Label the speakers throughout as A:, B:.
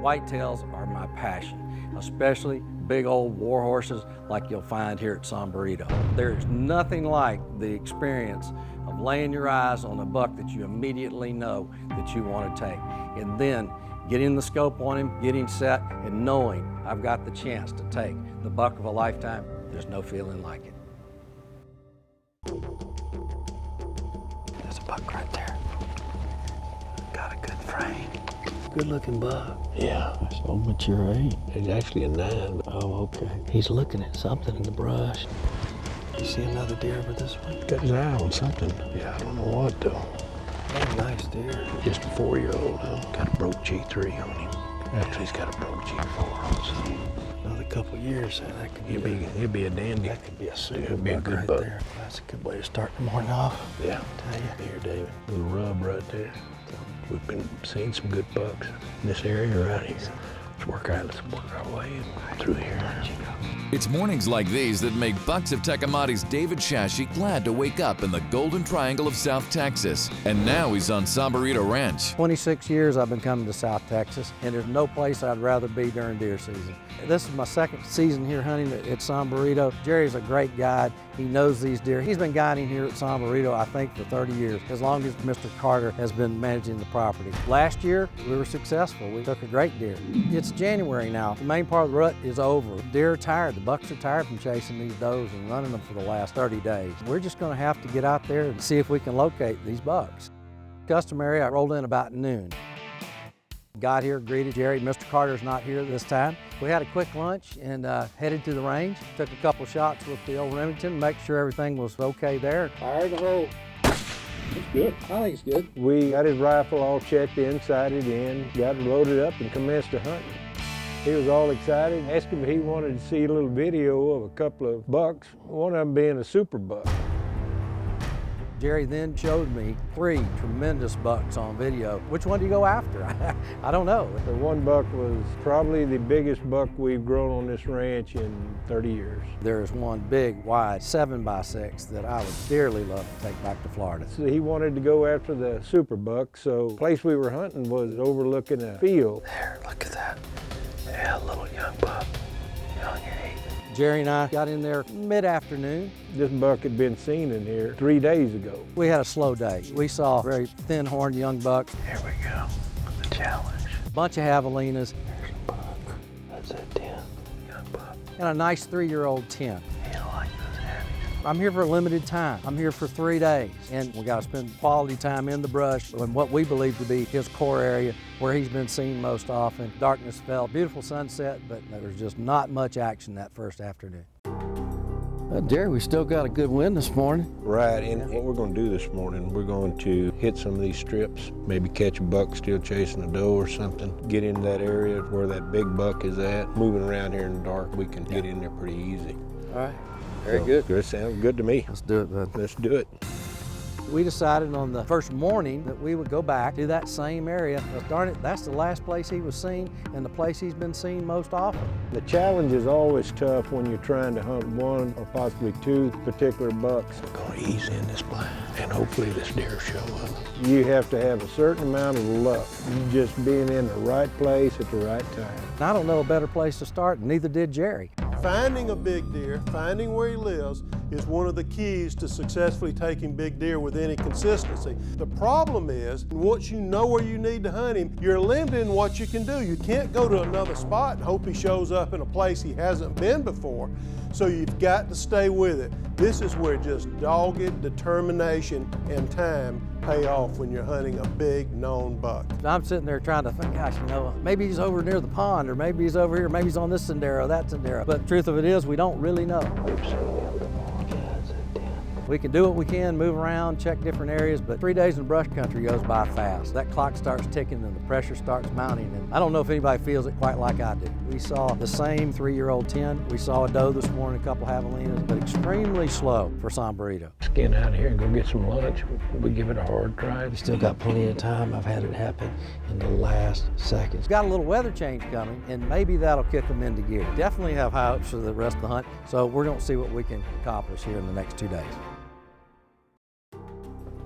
A: Whitetails are my passion, especially big old war horses like you'll find here at Sombrerito. There's nothing like the experience of laying your eyes on a buck that you immediately know that you want to take, and then getting the scope on him, getting set, and knowing I've got the chance to take the buck of a lifetime. There's no feeling like it.
B: There's a buck right there. Got a good frame. Good looking buck. Yeah, it's old mature 8. It's actually a 9. Oh, okay. He's looking at something in the brush. You see another deer over this way? Got his eye on something. Yeah, I don't know what though. Very nice deer. Just a 4-year-old. Got a broke G3 on him. Actually, he's got a broke G4. So another couple years, and that could he'll be a dandy. That could be a super buck right there. That's a good way to start the morning off. Yeah. Tell you. Here, David. Little rub right there. We've been seeing some good bucks in this area right here. Let's work our way through here.
C: It's mornings like these that make Bucks of Tecomseh's David Shashy glad to wake up in the Golden Triangle of South Texas. And now he's on Sombrerito Ranch.
A: 26 years I've been coming to South Texas, and there's no place I'd rather be during deer season. This is my second season here hunting at Sombrerito. Jerry's a great guide. He knows these deer. He's been guiding here at Sombrerito, I think, for 30 years, as long as Mr. Carter has been managing the property. Last year, we were successful. We took a great deer. It's January now. The main part of the rut is over. Deer are tired. The bucks are tired from chasing these does and running them for the last 30 days. We're just going to have to get out there and see if we can locate these bucks. Customary, I rolled in about noon. Got here, greeted Jerry. Mr. Carter's not here this time. We had a quick lunch and headed to the range. Took a couple shots with the old Remington, make sure everything was okay there. Fired the hole. It's good. I think it's good.
D: We got his rifle all checked in, sighted in, got it loaded up, and commenced to hunting. He was all excited. Asked him if he wanted to see a little video of a couple of bucks, one of them being a super buck.
A: Jerry then showed me 3 tremendous bucks on video. Which one do you go after? I don't know.
D: The one buck was probably the biggest buck we've grown on this ranch in 30 years.
A: There's one big, wide 7x6 that I would dearly love to take back to Florida.
D: So he wanted to go after the super buck, so the place we were hunting was overlooking a field.
B: There, look at that. Yeah, a little young buck. Young 8.
A: Jerry and I got in there mid-afternoon.
D: This buck had been seen in here 3 days ago.
A: We had a slow day. We saw a very thin-horned young buck.
B: Here we go, the challenge.
A: A bunch of javelinas.
B: There's a buck. That's a 10, young buck.
A: And a nice 3-year-old 10.
B: You don't like those heavies.
A: I'm here for a limited time. I'm here for 3 days. And we got to spend quality time in the brush in what we believe to be his core area where he's been seen most often. Darkness fell, beautiful sunset, but there was just not much action that first afternoon. Jerry, we still got a good wind this morning.
D: Right, and what we're going to do this morning, we're going to hit some of these strips, maybe catch a buck still chasing a doe or something, get into that area where that big buck is at. Moving around here in the dark, we can get in there pretty easy.
A: All right, very good.
D: That sounds good to me.
A: Let's do it, bud.
D: Let's do it.
A: We decided on the first morning that we would go back to that same area. Because darn it, that's the last place he was seen and the place he's been seen most often.
D: The challenge is always tough when you're trying to hunt 1 or possibly 2 particular bucks.
B: We're going to ease in this blind, and hopefully this deer show up.
D: You have to have a certain amount of luck, just being in the right place at the right time.
A: I don't know a better place to start, and neither did Jerry.
E: Finding a big deer, finding where he lives, is one of the keys to successfully taking big deer with any consistency. The problem is, once you know where you need to hunt him, you're limited in what you can do. You can't go to another spot and hope he shows up in a place he hasn't been before. So you've got to stay with it. This is where just dogged determination and time pay off when you're hunting a big known buck.
A: I'm sitting there trying to think, gosh, you know, maybe he's over near the pond, or maybe he's over here, maybe he's on this sendero, that sendero. But the truth of it is, we don't really know. We can do what we can, move around, check different areas, but 3 days in the brush country goes by fast. That clock starts ticking and the pressure starts mounting, and I don't know if anybody feels it quite like I do. We saw the same 3-year-old 10. We saw a doe this morning, a couple javelinas, but extremely slow for Sombrerito.
B: Let's get out of here and go get some lunch. We give it a hard try. We still got plenty of time. I've had it happen in the last seconds.
A: Got a little weather change coming, and maybe that'll kick them into gear. Definitely have high hopes for the rest of the hunt, so we're going to see what we can accomplish here in the next 2 days.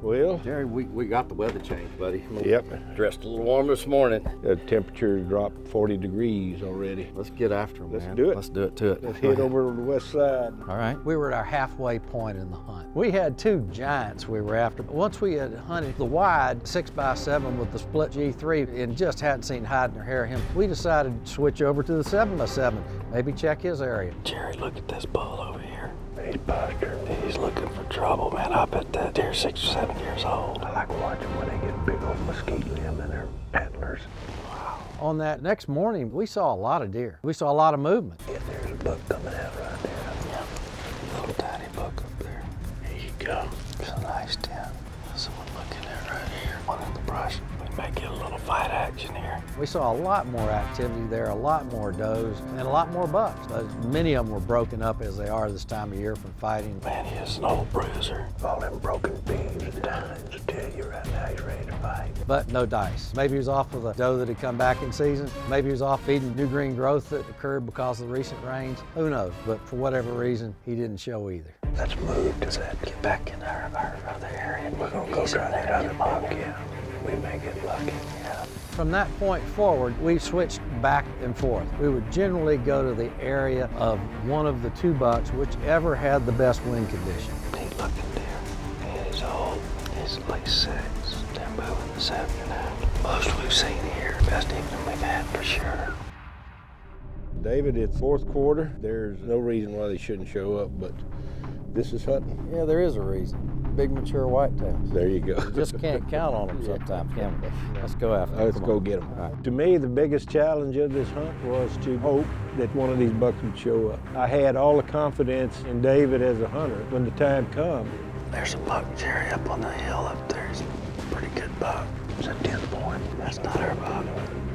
D: Well,
F: Jerry, we got the weather change, buddy.
D: yep.
F: Dressed a little warmer this morning.
D: The temperature dropped 40 degrees already.
F: Let's get after him,
D: Let's
F: man.
D: do it.
F: Let's do it to it.
D: Let's head over to the west side.
A: All right, we were at our halfway point in the hunt. We had 2 giants we were after. Once we had hunted the wide 6x7 with the split G3 and just hadn't seen hide nor hair of him, we decided to switch over to the 7x7, maybe check his area.
B: Jerry, look at this bull over here. He's Buster. He's looking for trouble, man. I bet that deer's 6 or 7 years old. I like watching when they get big old mesquite limb in their antlers. Wow.
A: On that next morning, we saw a lot of deer. We saw a lot of movement.
B: Yeah, there's a buck coming out right there. Yeah. Little tiny buck up there. There you go. It's a nice den. There's someone looking at right here. One in the brush. We may get a little fight action here.
A: We saw a lot more activity there, a lot more does, and a lot more bucks. Many of them were broken up as they are this time of year from fighting.
B: Man, he is an old bruiser. All them broken beams and tines will tell you right now he's ready to fight.
A: But no dice. Maybe he was off with a doe that had come back in season. Maybe he was off feeding new green growth that occurred because of the recent rains. Who knows? But for whatever reason, he didn't show either.
B: Let's move to that. Get back in our other area. We're gonna go try that other bobcat. We may get lucky. Yeah.
A: From that point forward, we switched back and forth. We would generally go to the area of one of the 2 bucks, whichever had the best wind condition.
B: Neat looking deer. And he's old. He's at least 6. They're moving this afternoon. Most we've seen here. Best evening we've had for sure.
D: David, it's 4th quarter. There's no reason why they shouldn't show up, but this is hunting.
A: Yeah, there is a reason. Big mature whitetails.
D: There you go.
A: You just can't count on them sometimes, can we? Let's go after them.
D: Let's
A: Come
D: go
A: on.
D: get them.
A: All right.
D: To me, the biggest challenge of this hunt was to hope that one of these bucks would show up. I had all the confidence in David as a hunter. When the time comes,
B: There's a buck, Jerry, up on the hill up there. He's a pretty good buck. It's a 10 point. That's not our buck.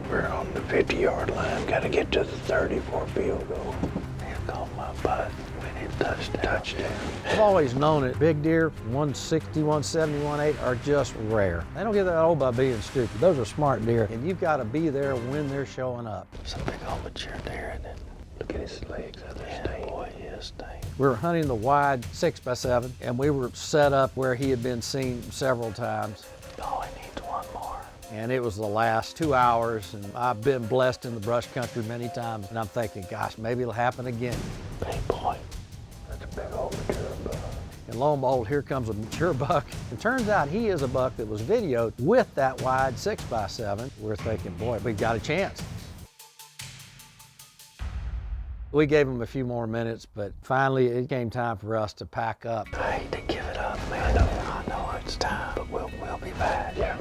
B: We're on the 50-yard line. Got to get to the 30 for a field goal. He'll call my butt. We need a touchdown.
A: I've always known it. Big deer, 160, 170, 180 are just rare. They don't get that old by being stupid. Those are smart deer, and you've got to be there when they're showing up.
B: It's a big old mature deer, isn't it? Look at his legs. Yeah, boy, he is stained.
A: We were hunting the wide 6x7, and we were set up where he had been seen several times.
B: Oh, he needs one more.
A: And it was the last 2 hours, and I've been blessed in the brush country many times, and I'm thinking, gosh, maybe it'll happen again.
B: 8 point. That's a big old mature buck.
A: And lo and behold, here comes a mature buck. It turns out he is a buck that was videoed with that wide 6x7. We're thinking, boy, we've got a chance. We gave him a few more minutes, but finally it came time for us to pack up.
B: I hate to give it up, man. I know it's time, but we'll be back. Yeah,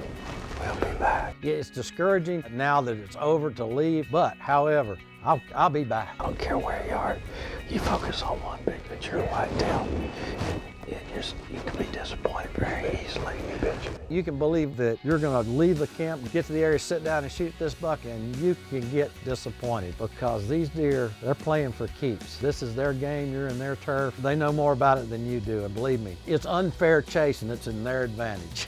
B: we'll be back.
A: Yeah, it's discouraging now that it's over to leave, but however, I'll be back.
B: I don't care where you are. You focus on one big mature whitetail. You can be disappointed very easily.
A: You can believe that you're gonna leave the camp, get to the area, sit down and shoot this buck, and you can get disappointed because these deer, they're playing for keeps. This is their game, you're in their turf. They know more about it than you do, and believe me, it's unfair chasing, it's in their advantage.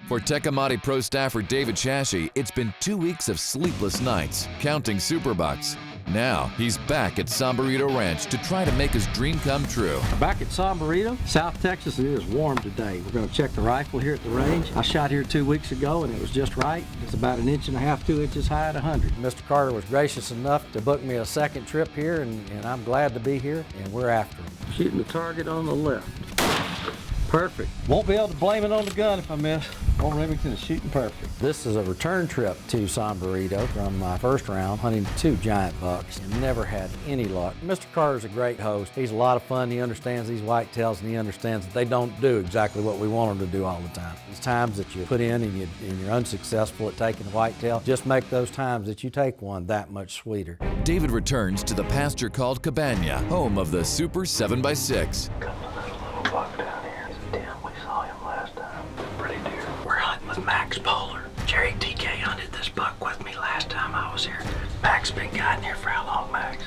C: For Tecomate Pro staffer David Shashy, it's been 2 weeks of sleepless nights, counting superbucks. Now, he's back at Sombrerito Ranch to try to make his dream come true.
A: Back at Sombrerito, South Texas, it is warm today. We're gonna check the rifle here at the range. I shot here 2 weeks ago and it was just right. It's about 1.5 inches, 2 inches high at 100. Mr. Carter was gracious enough to book me a second trip here and I'm glad to be here and we're after him. Shooting the target on the left. Perfect. Won't be able to blame it on the gun if I miss. Old Remington is shooting perfect. This is a return trip to Sombrerito from my first round, hunting 2 giant bucks, and never had any luck. Mr. Carter's a great host. He's a lot of fun. He understands these whitetails, and he understands that they don't do exactly what we want them to do all the time. These times that you put in and you're unsuccessful at taking a whitetail, just make those times that you take one that much sweeter.
C: David returns to the pasture called Cabana, home of the Super 7x6.
B: Little buck down here. It's a 10. We saw him last time. Pretty deer. We're hunting with Max Polar. Jerry TK hunted this buck with me last time I was here. Max been guiding here for how long, Max?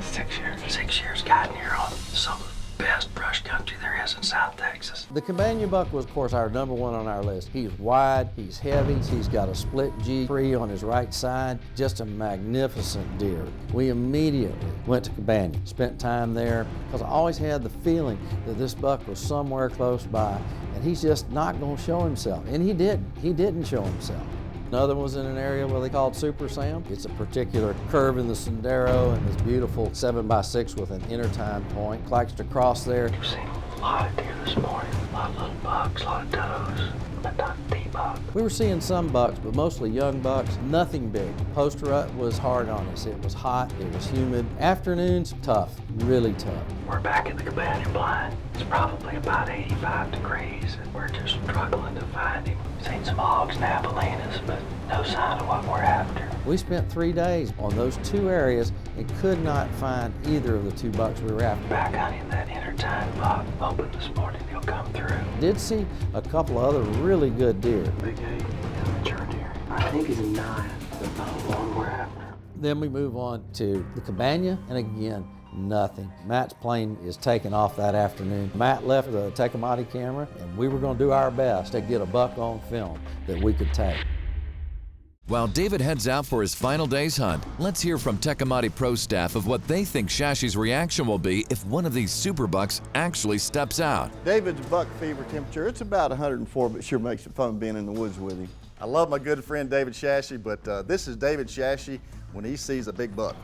B: 6 years. 6 years guiding here on some of the best brush country there is in South Texas.
A: The Cabana buck was, of course, our number one on our list. He's wide, he's heavy, he's got a split G3 on his right side, just a magnificent deer. We immediately went to Cabana, spent time there, because I always had the feeling that this buck was somewhere close by, and he's just not going to show himself. And he didn't show himself. Another one was in an area where they called Super Sam. It's a particular curve in the Sendero and this beautiful 7x6 with an intertime point. Likes to cross there.
B: We've seen a lot of deer this morning, a lot of little bucks, a lot of does, but not the buck.
A: We were seeing some bucks, but mostly young bucks, nothing big. Post rut was hard on us. It was hot, it was humid. Afternoons, tough, really tough.
B: We're back in the Cabana blind. It's probably about 85 degrees, and we're just struggling to find him. Seen some hogs and javelinas, but no sign of what we're after.
A: We spent 3 days on those two areas and could not find either of the two bucks we were after.
B: Back hunting that intertime buck, hoping this morning he'll come through.
A: Did see a couple of other really good deer.
B: Big 8, mature deer. I think he's a 9, but not the one we're after.
A: Then we move on to the Cabana, and again, nothing. Matt's plane is taking off that afternoon. Matt left the Tecomate camera, and we were going to do our best to get a buck on film that we could take.
C: While David heads out for his final day's hunt, let's hear from Tecomate Pro staff of what they think Shashy's reaction will be if one of these super bucks actually steps out.
G: David's buck fever temperature, it's about 104, but sure makes it fun being in the woods with him.
H: I love my good friend David Shashy, but this is David Shashy when he sees a big buck.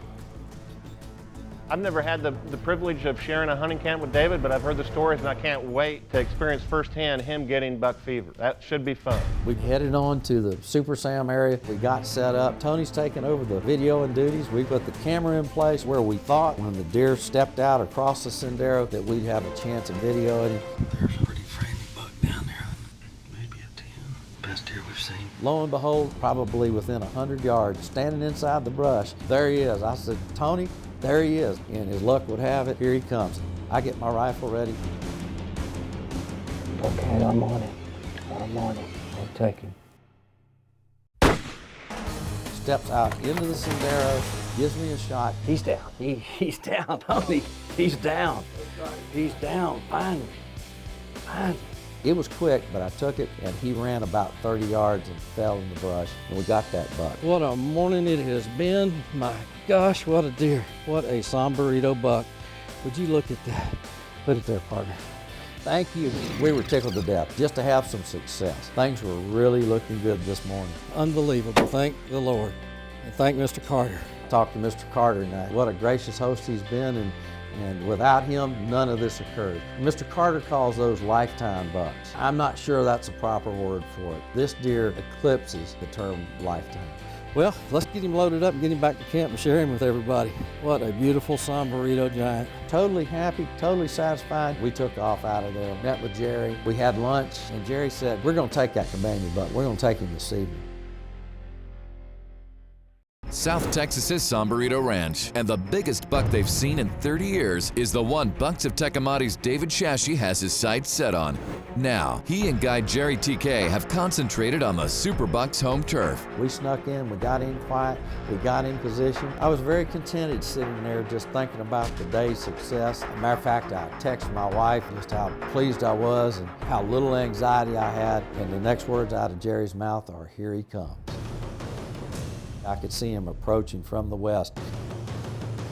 I: I've never had the privilege of sharing a hunting camp with David, but I've heard the stories and I can't wait to experience firsthand him getting buck fever. That should be fun.
A: We headed on to the Super Sam area. We got set up. Tony's taking over the video and duties. We put the camera in place where we thought when the deer stepped out across the Sendero that we'd have a chance of videoing him.
B: There's a pretty friendly buck down there, maybe a 10. Best deer we've seen.
A: Lo and behold, probably within 100 yards, standing inside the brush, there he is. I said, Tony, there he is. And as luck would have it, here he comes. I get my rifle ready.
B: Okay, I'm on it. I'm on it. I'll take him.
A: Steps out into the Sendero, gives me a shot.
B: He's down. He's down, Tony. He's down. He's down. Find him. Find him.
A: It was quick, but I took it, and he ran about 30 yards and fell in the brush, and we got that buck. What a morning it has been. My gosh, what a deer. What a Sombrerito buck. Would you look at that? Put it there, partner. Thank you. We were tickled to death just to have some success. Things were really looking good this morning. Unbelievable. Thank the Lord. And thank Mr. Carter. Talked to Mr. Carter tonight. What a gracious host he's been, and without him, none of this occurred. Mr. Carter calls those lifetime bucks. I'm not sure that's a proper word for it. This deer eclipses the term lifetime. Well, let's get him loaded up and get him back to camp and share him with everybody. What a beautiful Sombrerito giant. Totally happy, totally satisfied. We took off out of there, met with Jerry. We had lunch, and Jerry said, we're gonna take that Cabana buck. We're gonna take him this evening.
C: South Texas's Sombrerito Ranch, and the biggest buck they've seen in 30 years is the one Bucks of Tecomate's David Shashy has his sights set on. Now, he and guide Jerry TK have concentrated on the Super Bucks home turf.
A: We snuck in, we got in quiet, we got in position. I was very contented sitting there just thinking about the day's success. As a matter of fact, I texted my wife just how pleased I was and how little anxiety I had, and the next words out of Jerry's mouth are, here he comes. I could see him approaching from the west.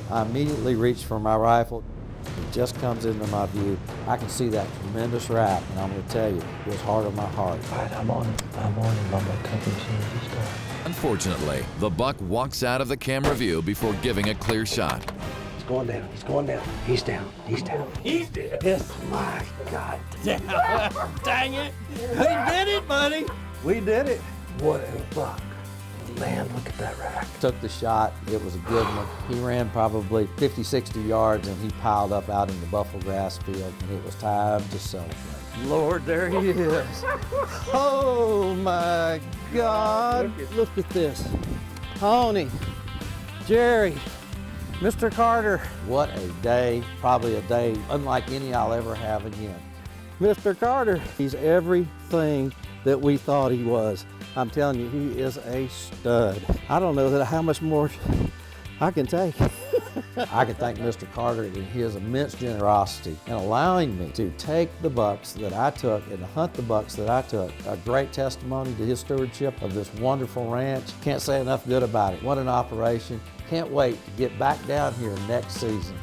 A: I immediately reached for my rifle. It just comes into my view. I can see that tremendous rap, and I'm going to tell you, it was hard on my heart.
B: All right, I'm on him. I'm on him. I'm going to take him as soon as he's done.
C: Unfortunately, the buck walks out of the camera view before giving a clear shot.
B: He's going down. He's going down. He's down. He's down. He's dead. Yes. My God.
A: Dang it! We did it, buddy! We did it.
B: What a buck. Man, look at that rack.
A: Took the shot, it was a good one. He ran probably 50, 60 yards and he piled up out in the buffalo grass field, and it was time to celebrate. Lord, there he is. Oh my God. Look at this. Tony, Jerry, Mr. Carter. What a day, probably a day unlike any I'll ever have again. Mr. Carter, he's everything that we thought he was. I'm telling you, he is a stud. I don't know how much more I can take. I can thank Mr. Carter and his immense generosity in allowing me to take the bucks that I took and to hunt the bucks that I took. A great testimony to his stewardship of this wonderful ranch. Can't say enough good about it. What an operation. Can't wait to get back down here next season.